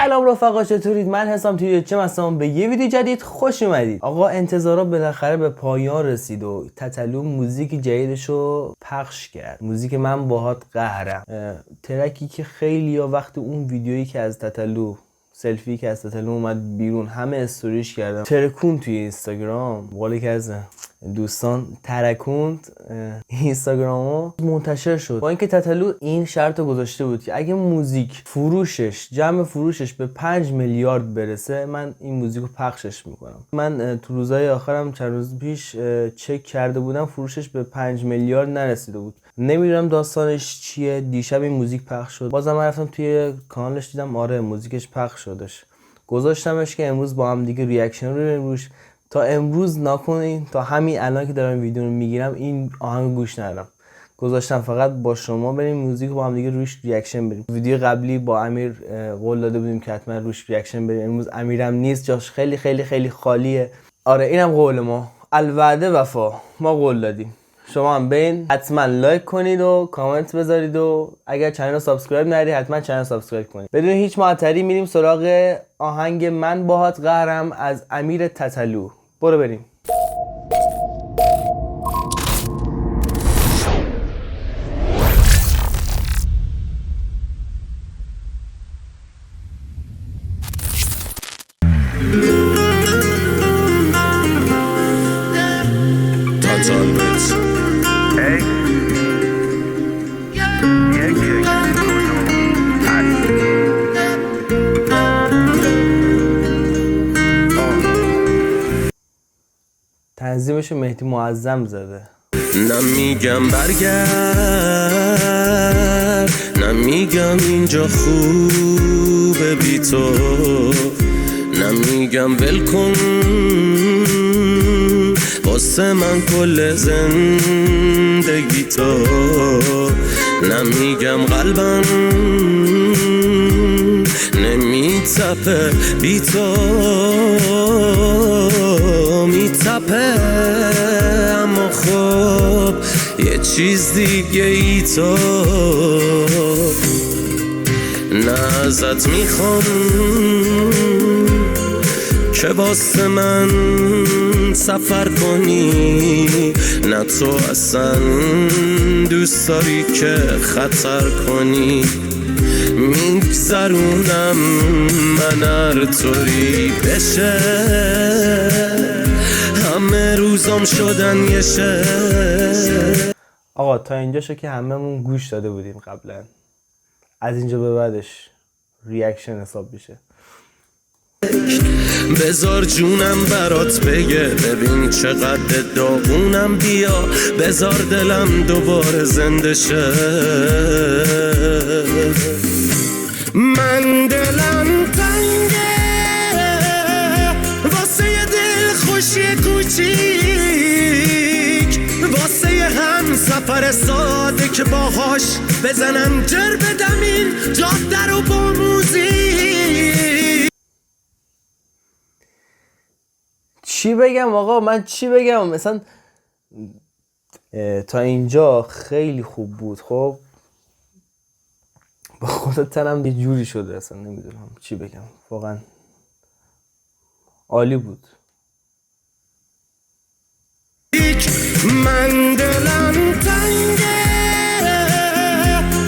سلام رفقا، چطورید؟ من حسام توی چه مثلا به یه ویدیو جدید خوش اومدید. آقا انتظارات بالاخره به پایان رسید و تتلو موزیک جدیدشو پخش کرد. موزیک من باهات قهرم، ترکی که خیلی ها وقت اون ویدیویی که از تتلو سلفی که از تتلو اومد بیرون همه استوریش کردم، ترکون توی اینستاگرام. قولی که از دوستان ترکوند اینستاگرامو منتشر شد، با اینکه تتلو این شرط رو گذاشته بود که اگه موزیک فروشش جمع فروشش به 5 میلیارد برسه من این موزیک رو پخشش میکنم. من تو روزهای آخرم چند روز پیش چک کرده بودم، فروشش به 5 میلیارد نرسیده بود. نمیدونم داستانش چیه. دیشب این موزیک پخش شد، بازم رفتم توی کانالش دیدم آره موزیکش پخش شدش. گذاشتمش که امروز با هم دیگه ریاکشن رو روش. تا امروز نکنین، تا همین الان که دارم ویدیو رو میگیرم این آهنگ گوش ندارم. گذاشتم فقط با شما بریم موزیک با هم دیگه روش ریاکشن بریم. ویدیو قبلی با امیر قول داده بودیم که حتما روش ریاکشن بریم. امروز امیرم نیست، جاش خیلی خیلی خیلی خالیه. آره اینم قول ما، الوعده وفا. ما قول دادیم. شما هم برین حتما لایک کنید و کامنت بذارید و اگر چنل رو سابسکرایب ندارید حتما چنل رو سابسکرایب کنید. بدون هیچ معطلی میریم سراغ آهنگ من باهات قهرم از امیر تتلو. برو بریم. تنظیمشو مهدی معظم زده. نمیگم برگرد، نمیگم اینجا خوبه بی تو، نمیگم ول کن واسه من کل زندگی تو، نمیگم قلبم نمیتپه بی تو، میتپه اما خب یه چیز دیگه ای تو. نه ازت میخوام که واسه من سفر کنی، نه تو اصلا دوست داری که خطر کنی. میگذرونم من هر طوری بشه، همه روزام شدن یه شه. آقا تا اینجاشو که هممون گوش داده بودیم قبلا، از اینجا به بعدش ریاکشن حساب میشه. بذار جونم برات بگه، ببین چقدر داغونم، بیا بذار دلم دوباره زنده شه. من دلم تنگه واسه یه دل خوشی کوچیک، واسه یه هم سفر ساده که باهاش بزنم جر بدم این جاده رو با موزیک. چی بگم آقا؟ من چی بگم؟ مثلا تا اینجا خیلی خوب بود. خب با خودت تنم یه جوری شده، اصلا نمیدونم چی بگم. واقعا عالی بود. من دلم تنگه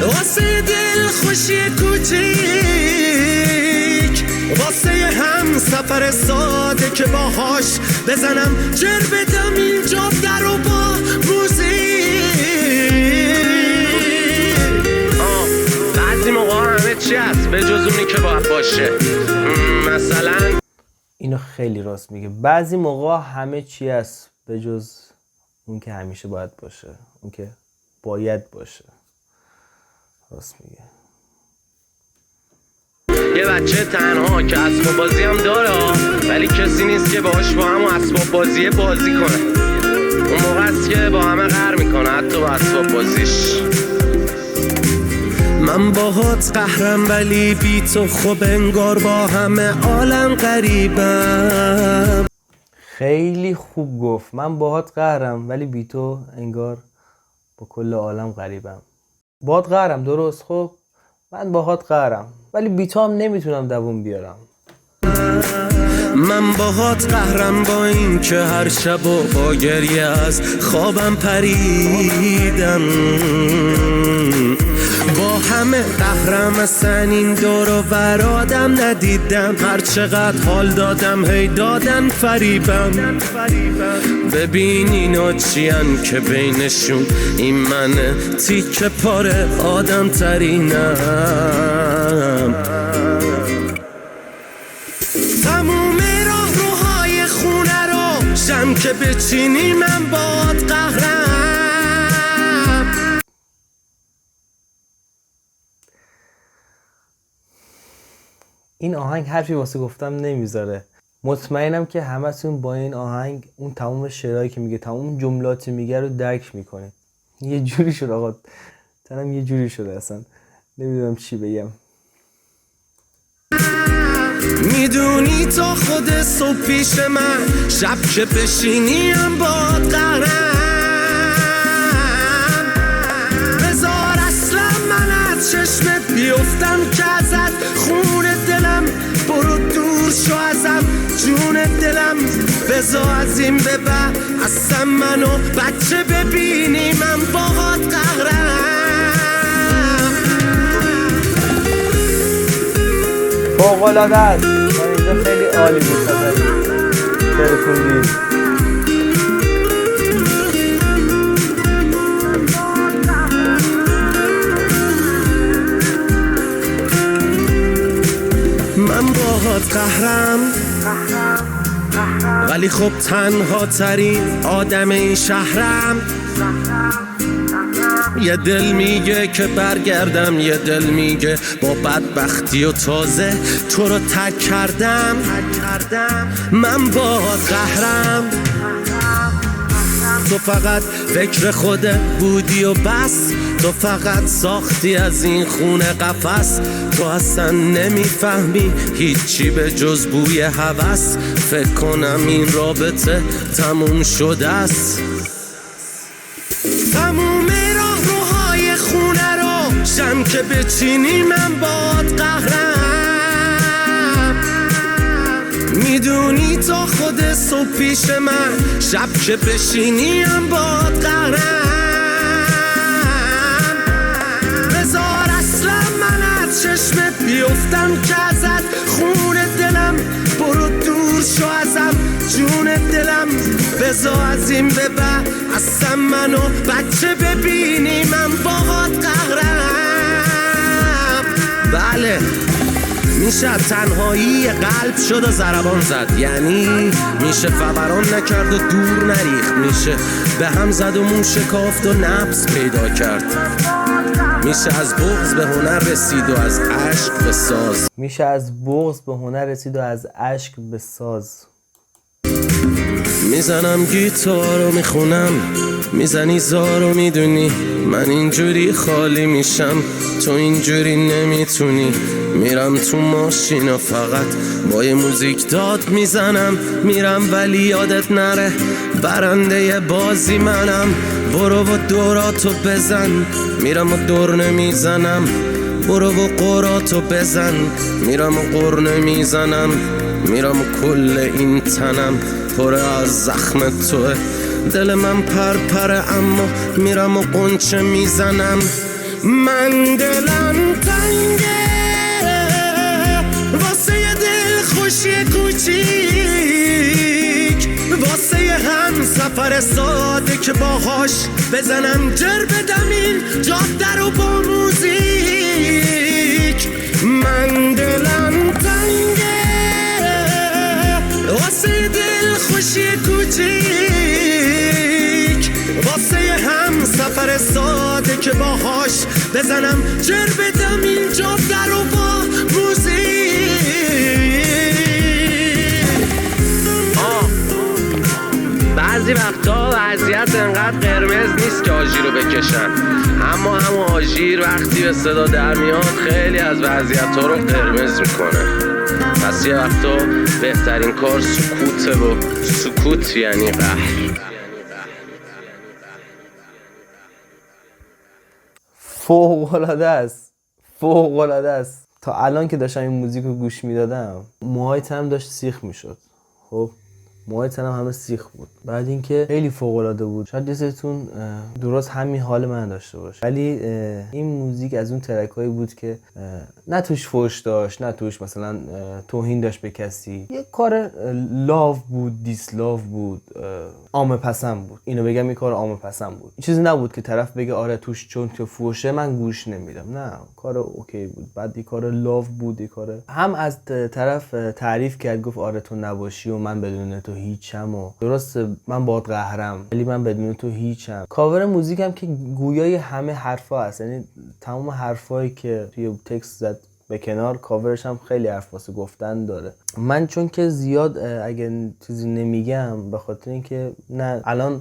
واسه دل خوشی کوچیک، واسه هم سفر ساده که باهاش بزنم جر بدم این جاده رو با موزیک. بعضی موقع همه چی هست به جز اونی که باید باشه. مثلا اینو خیلی راست میگه، بعضی موقع همه چی هست به جز اون که همیشه باید باشه، اون که باید باشه. راست میگه. یه بچه تنها که اسباب بازی هم داره ولی کسی نیست که باهاش با همون اسباب بازی کنه. اون موقع است که با همه قهر میکنه، حتی با اسباب بازیش. من باهات قهرم ولی بی تو خب انگار با همه عالم غریبم. خیلی خوب گفت. من باهات قهرم ولی بی تو انگار با کل عالم غریبم. باهات قهرم، درست. خب من باهات قهرم ولی بیتو هم نمیتونم دووم بیارم. من باهات قهرم با این که هر شب و با گریه از خوابم پریدم، با همه قهرم اصلا این دور و برادم ندیدم، هر چقدر حال دادم هی دادن فریبم. ببین اینا چیان که بینشون این منه تیکه پاره آدم ترینم. تموم راه روهای خونه رو شم که بچینی من باد قهرم. این آهنگ حرفی واسه گفتم نمیذاره. مطمئنم که همتون با این آهنگ اون تمام شعرهایی که میگه، تمام جملاتی میگه رو درک میکنه. یه جوری شد آقا، تنم یه جوری شده اصلا نمیدونم چی بگم. میدونی تا خود صبح پیش من شب که بشینیم باد قهرم. بذار اصلا من از چشمت بیفتم که ازت خون دلم، برو دور شو ازم جون دلم. بذار از این به بعد اصلا منو بچه ببینی من باهات قهرم. فوق‌العاده است. اینجا خیلی عالی بود. خیلی خوندی. من باهات قهرم، ولی خب تنها ترین آدم این شهرم. یه دل میگه که برگردم، یه دل میگه با بدبختی و تازه تو رو ترک کردم. من باهات قهرم، تو فقط فکر خودت بودی و بس، تو فقط ساختی از این خونه قفس. تو اصلا نمیفهمی هیچی به جز بوی هوس، فکر کنم این رابطه تموم شده است. تموم راه روهای خونه رو شم که بچینی من باد قهرم. میدونی تا خود صبح پیش من شب که بشینیم باد قهرم. بذار اصلا من از چشمت بیفتم که ازت خون دلم، برو دور شو ازم جون دلم. بذار از این به بعد اصلا منو بچه ببینی من باهات قهرم. بله میشه تنهایی قلب شد و ضربان زد، یعنی میشه فوران نکرد و دور نریخت، میشه به هم زد و مون شکافت و نبض پیدا کرد. میشه از بغض به هنر رسید و از عشق به ساز. میشه از بغض به هنر رسید و از عشق به ساز. میزنم گیتار رو میخونم، میزنی زار رو میدونی من اینجوری خالی میشم، تو اینجوری نمیتونی. میرم تو ماشین و فقط با یه موزیک داد میزنم، میرم ولی یادت نره برنده بازی منم. برو و دوراتو بزن، میرم و دور نمیزنم. برو و قراتو بزن، میرم و قر نمیزنم. میرم و کل این تنم پر از زخم توه، دل من پرپره اما میرم و قنچه میزنم. من دلم تنگه واسه یه دل خوشی کوچیک، واسه یه هم سفر ساده که باهاش بزنم جر بدم این جاده رو با موزیک. من دلم تنگه واسه یه دل خوشی کوچیک، واسه یه هم سفر ساده که باهاش بزنم جر بدم این جاده رو با موزیک. بعضی وقتا وضعیت انقدر قرمز نیست که آژیر رو بکشن، اما همون آژیر وقتی به صدا در میاد خیلی از وضعیت ها رو قرمز میکنه. پس یه وقتا بهترین کار سکوته و سکوت یعنی قهر. فوق‌العاده است، فوق‌العاده است. تا الان که داشتم این موزیک رو گوش میدادم موهای تنم داشت سیخ میشد. خب موهای تنم همه سیخ بود. بعد اینکه خیلی فوق العاده بود. شاید یستون درست همین حال من داشته باشه، ولی این موزیک از اون ترکایی بود که نه توش فحش داشت، نه توش مثلا توهین داشت به کسی. یه کار لاو بود، دیس لاو بود، عامه پسند بود. اینو بگم، این کار عامه پسند بود. چیزی نبود که طرف بگه آره توش چون که فحشه من گوش نمیدم. نه، کار اوکی بود. بعد یه کار لاو بود، یه کار هم از طرف تعریف کرد، گفت آره تو نباشی و من بدون تو هیچم و درست من باهات قهرم ولی من بدون تو هیچم. کاور موزیکم که گویای همه حرفا هست، یعنی تمام حرفایی که توی تکست زد به کنار، کاورش هم خیلی حرف واسه گفتن داره. من چون که زیاد اگه چیزی نمیگم به خاطر اینکه نه الان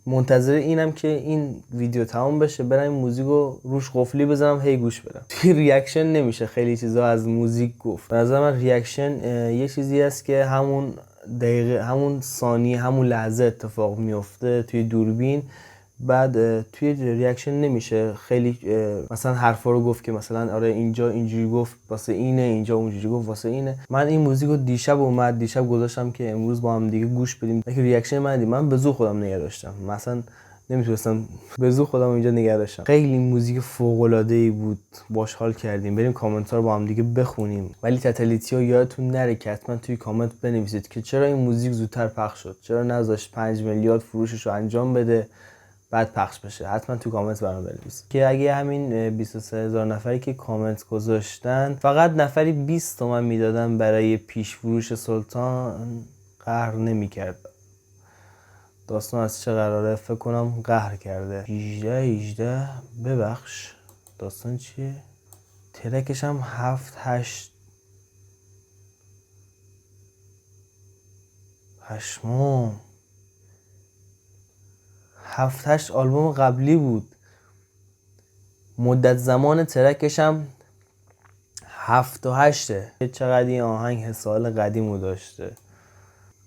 منتظر اینم که این ویدیو تمام بشه برم این موزیکو روش قفلی بزنم هی گوش بدم. توی ریاکشن نمیشه خیلی چیزا از موزیک گفت. به نظر من ریاکشن یه چیزی است که همون دقیقه، همون ثانیه، همون لحظه اتفاق میفته توی دوربین. بعد توی ریاکشن نمیشه خیلی مثلا حرفا رو گفت که مثلا آره اینجا اینجوری گفت واسه اینه، اینجا اونجوری گفت واسه اینه. من این موزیکو دیشب گذاشتم که امروز با هم دیگه گوش بدیم. که ریاکشن من به زور خودم نگه داشتم، مثلا نمیتونستم به زور خودم اینجا نگه داشتم. خیلی موزیک فوق العاده ای بود، باش حال کردیم. بریم کامنت ها رو با هم دیگه بخونیم. ولی تتلیتی‌ها یادتون نره که حتما توی کامنت بنویسید که چرا این موزیک زودتر پخش شد، چرا نذاشت 5 میلیارد فروشش رو انجام بده بعد پخش بشه. حتما تو کامنت برام بنویسید که اگه همین 23000 نفری که کامنت گذاشتن فقط نفری 20 تومن میدادن برای پیش فروش سلطان، قهر نمی‌کرد. داستان از چه قراره؟ فکر کنم قهر کرده. 18 ببخش داستان چیه؟ ترکش هم 7-8 پشمام 7-8 آلبوم قبلی بود. مدت زمان ترکش هم 7 و 8. چقدر این آهنگ حسال قدیمو داشته.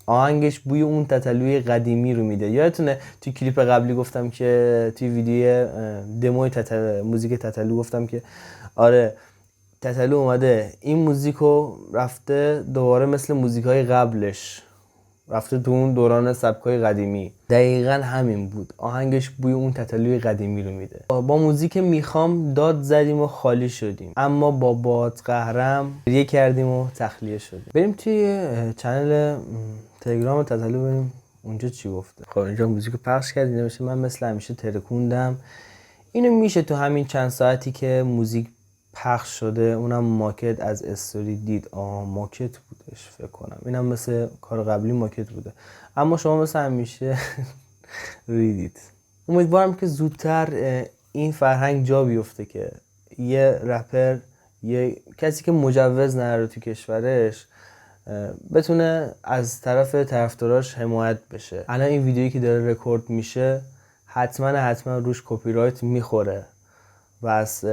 آهنگش بوی اون تتلوی قدیمی رو میده. یادتونه توی کلیپ قبلی گفتم که توی ویدیو دموی موزیک تتلو گفتم که آره تتلو اومده این موزیکو رفته دوباره مثل موزیکای قبلش رفته تو اون دوران سبکای قدیمی. دقیقاً همین بود. آهنگش بوی اون تتلوی قدیمی رو میده. با موزیک میخوام داد زدیم و خالی شدیم، اما با باد قهرم گریه کردیم و تخلیه شدیم. بریم توی چنل تلگرام تتلو بریم اونجا چی گفته. خب اینجا موزیک پخش کردیم. نمیشه من مثل همیشه ترکوندم. اینو میشه تو همین چند ساعتی که موزیک پخش شده اونم ماکت از استوری دید. ماکت بودش فکر کنم. اینم مثل کار قبلی ماکت بوده، اما شما مثل همیشه ریدید. امیدوارم که زودتر این فرهنگ جا بیفته که یه رپر، یه کسی که مجوز نداره تو کشورش بتونه از طرف طرفداراش حمایت بشه. الان این ویدیویی که داره رکورد میشه حتما روش کپی رایت میخوره و از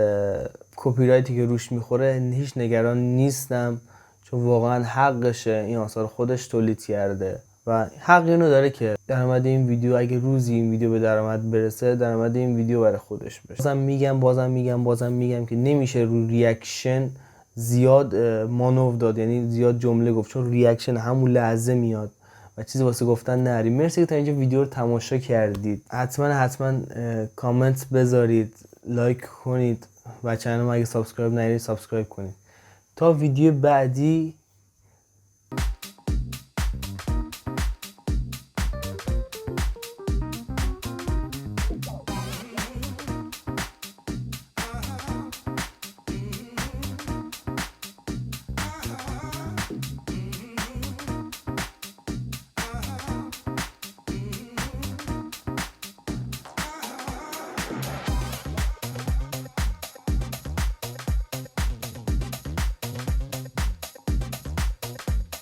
کپی رایتی که روش میخوره هیچ نگران نیستم، چون واقعا حقشه. این آثار خودش تولید کرده و حق اینو داره که درآمد این ویدیو، اگه روزی این ویدیو به درآمد برسه، درآمد این ویدیو برای خودش بشه. بازم میگم که نمیشه رو ریاکشن زیاد مانور داد، یعنی زیاد جمله گفت، چون ریاکشن همون لحظه میاد و چیزی واسه گفتن نری. مرسی که تا اینجا ویدیو رو تماشا کردید. حتما کامنت بذارید، لایک کنید و چنل ما اگه سابسکرایب نکردید سابسکرایب کنید. تا ویدیو بعدی